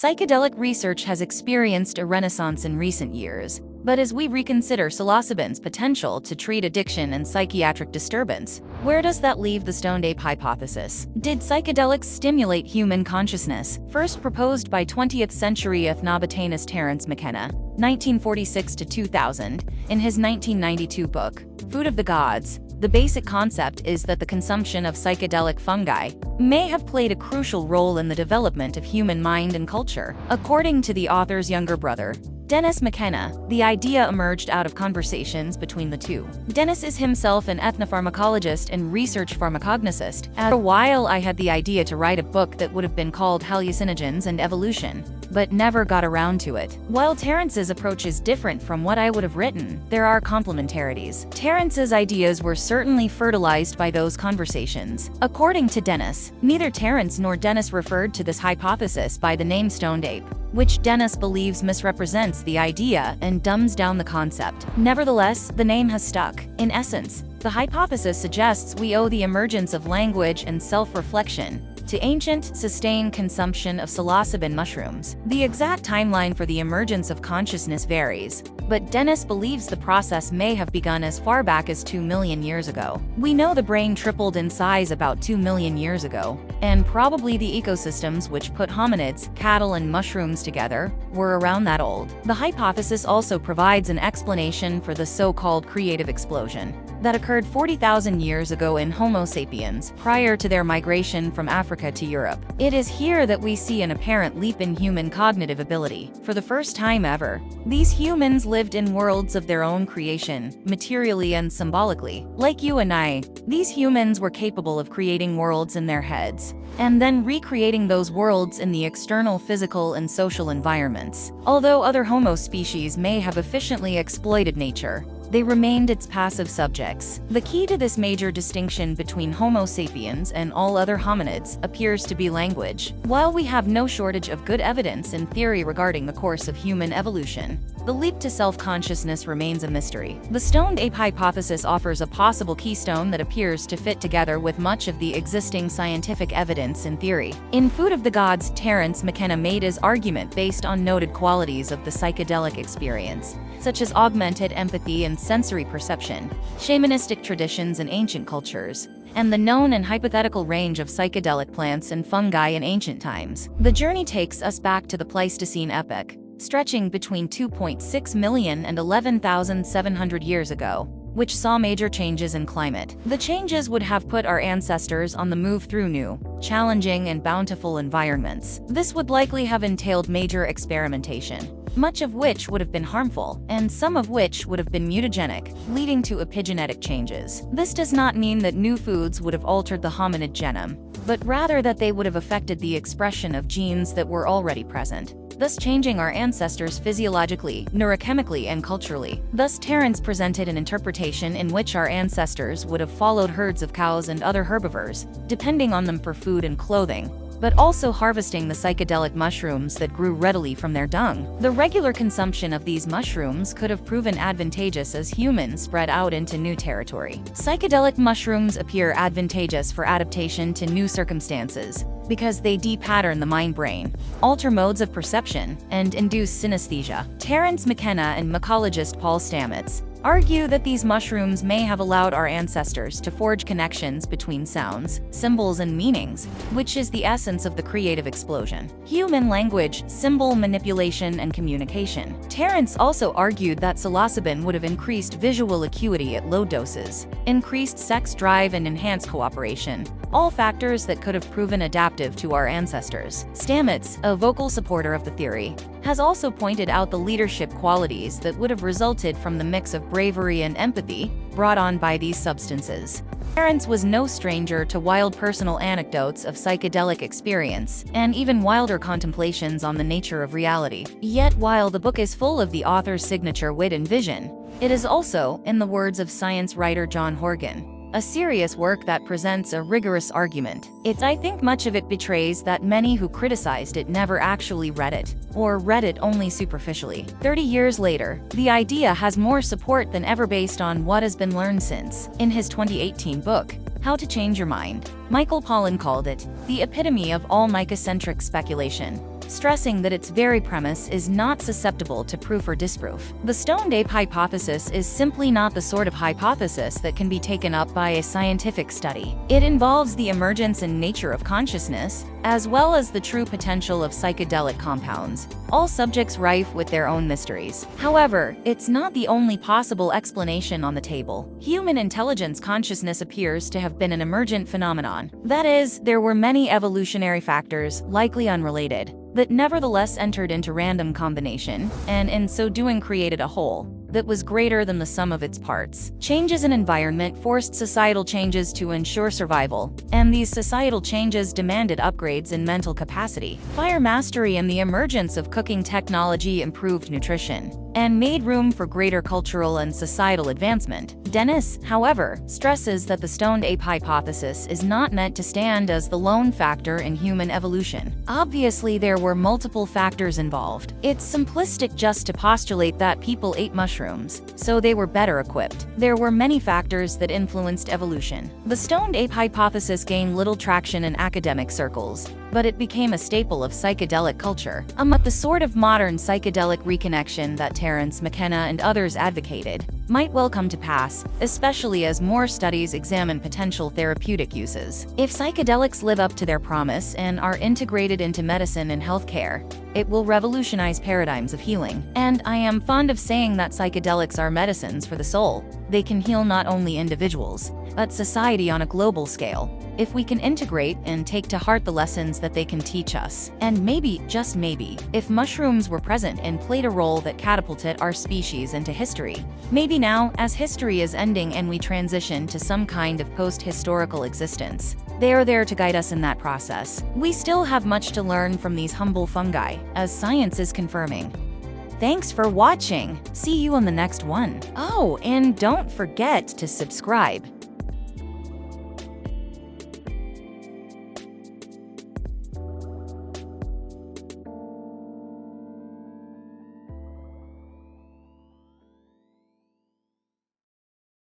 Psychedelic research has experienced a renaissance in recent years, but as we reconsider psilocybin's potential to treat addiction and psychiatric disturbance, where does that leave the stoned ape hypothesis? Did psychedelics stimulate human consciousness? First proposed by 20th century ethnobotanist Terence McKenna, 1946 to 2000, in his 1992 book, Food of the Gods, the basic concept is that the consumption of psychedelic fungi may have played a crucial role in the development of human mind and culture. According to the author's younger brother, Dennis McKenna, the idea emerged out of conversations between the two. Dennis is himself an ethnopharmacologist and research pharmacognosist. After a while, I had the idea to write a book that would have been called Hallucinogens and Evolution, but never got around to it. While Terence's approach is different from what I would have written, there are complementarities. Terence's ideas were certainly fertilized by those conversations. According to Dennis, neither Terence nor Dennis referred to this hypothesis by the name stoned ape, which Dennis believes misrepresents the idea and dumbs down the concept. Nevertheless, the name has stuck. In essence, the hypothesis suggests we owe the emergence of language and self-reflection to ancient, sustained consumption of psilocybin mushrooms. The exact timeline for the emergence of consciousness varies, but Dennis believes the process may have begun as far back as 2 million years ago. We know the brain tripled in size about 2 million years ago, and probably the ecosystems which put hominids, cattle, and mushrooms together were around that old. The hypothesis also provides an explanation for the so-called creative explosion that occurred 40,000 years ago in Homo sapiens, prior to their migration from Africa to Europe. It is here that we see an apparent leap in human cognitive ability. For the first time ever, these humans lived in worlds of their own creation, materially and symbolically. Like you and I, these humans were capable of creating worlds in their heads, and then recreating those worlds in the external physical and social environments. Although other Homo species may have efficiently exploited nature, they remained its passive subjects. The key to this major distinction between Homo sapiens and all other hominids appears to be language. While we have no shortage of good evidence in theory regarding the course of human evolution, the leap to self-consciousness remains a mystery. The stoned ape hypothesis offers a possible keystone that appears to fit together with much of the existing scientific evidence in theory. In Food of the Gods, Terence McKenna made his argument based on noted qualities of the psychedelic experience, such as augmented empathy and sensory perception, shamanistic traditions in ancient cultures, and the known and hypothetical range of psychedelic plants and fungi in ancient times. The journey takes us back to the Pleistocene epoch, stretching between 2.6 million and 11,700 years ago, which saw major changes in climate. The changes would have put our ancestors on the move through new, challenging, and bountiful environments. This would likely have entailed major experimentation, much of which would have been harmful, and some of which would have been mutagenic, leading to epigenetic changes. This does not mean that new foods would have altered the hominid genome, but rather that they would have affected the expression of genes that were already present, thus changing our ancestors physiologically, neurochemically, and culturally. Thus, Terence presented an interpretation in which our ancestors would have followed herds of cows and other herbivores, depending on them for food and clothing, but also harvesting the psychedelic mushrooms that grew readily from their dung. The regular consumption of these mushrooms could have proven advantageous as humans spread out into new territory. Psychedelic mushrooms appear advantageous for adaptation to new circumstances because they de-pattern the mind-brain, alter modes of perception, and induce synesthesia. Terence McKenna and mycologist Paul Stamets argue that these mushrooms may have allowed our ancestors to forge connections between sounds, symbols, and meanings, which is the essence of the creative explosion. Human language, symbol manipulation, and communication. Terence also argued that psilocybin would have increased visual acuity at low doses, increased sex drive, and enhanced cooperation, all factors that could have proven adaptive to our ancestors. Stamets, a vocal supporter of the theory, has also pointed out the leadership qualities that would have resulted from the mix of bravery and empathy brought on by these substances. Terence was no stranger to wild personal anecdotes of psychedelic experience, and even wilder contemplations on the nature of reality. Yet, while the book is full of the author's signature wit and vision, it is also, in the words of science writer John Horgan, a serious work that presents a rigorous argument. I think much of it betrays that many who criticized it never actually read it, or read it only superficially. 30 years later, the idea has more support than ever based on what has been learned since. In his 2018 book, How to Change Your Mind, Michael Pollan called it the epitome of all mycocentric speculation. stressing that its very premise is not susceptible to proof or disproof. The stoned ape hypothesis is simply not the sort of hypothesis that can be taken up by a scientific study. It involves the emergence and nature of consciousness, as well as the true potential of psychedelic compounds, all subjects rife with their own mysteries. However, it's not the only possible explanation on the table. Human intelligence consciousness appears to have been an emergent phenomenon. That is, there were many evolutionary factors, likely unrelated, that nevertheless entered into random combination, and in so doing created a whole that was greater than the sum of its parts. Changes in environment forced societal changes to ensure survival, and these societal changes demanded upgrades in mental capacity. Fire mastery and the emergence of cooking technology improved nutrition and made room for greater cultural and societal advancement. Dennis, however, stresses that the stoned ape hypothesis is not meant to stand as the lone factor in human evolution. Obviously, there were multiple factors involved. It's simplistic just to postulate that people ate mushrooms, so they were better equipped. There were many factors that influenced evolution. The stoned ape hypothesis gained little traction in academic circles, but it became a staple of psychedelic culture. The sort of modern psychedelic reconnection that TERENCE, MCKENNA, and others advocated might well come to pass, especially as more studies examine potential therapeutic uses. If psychedelics live up to their promise and are integrated into medicine and healthcare, it will revolutionize paradigms of healing. And I am fond of saying that psychedelics are medicines for the soul. They can heal not only individuals, but society on a global scale, if we can integrate and take to heart the lessons that they can teach us. And maybe, just maybe, if mushrooms were present and played a role that catapulted our species into history. Maybe now, as history is ending and we transition to some kind of post-historical existence, they are there to guide us in that process. We still have much to learn from these humble fungi, as science is confirming. Thanks for watching. See you on the next one. Oh, and don't forget to subscribe.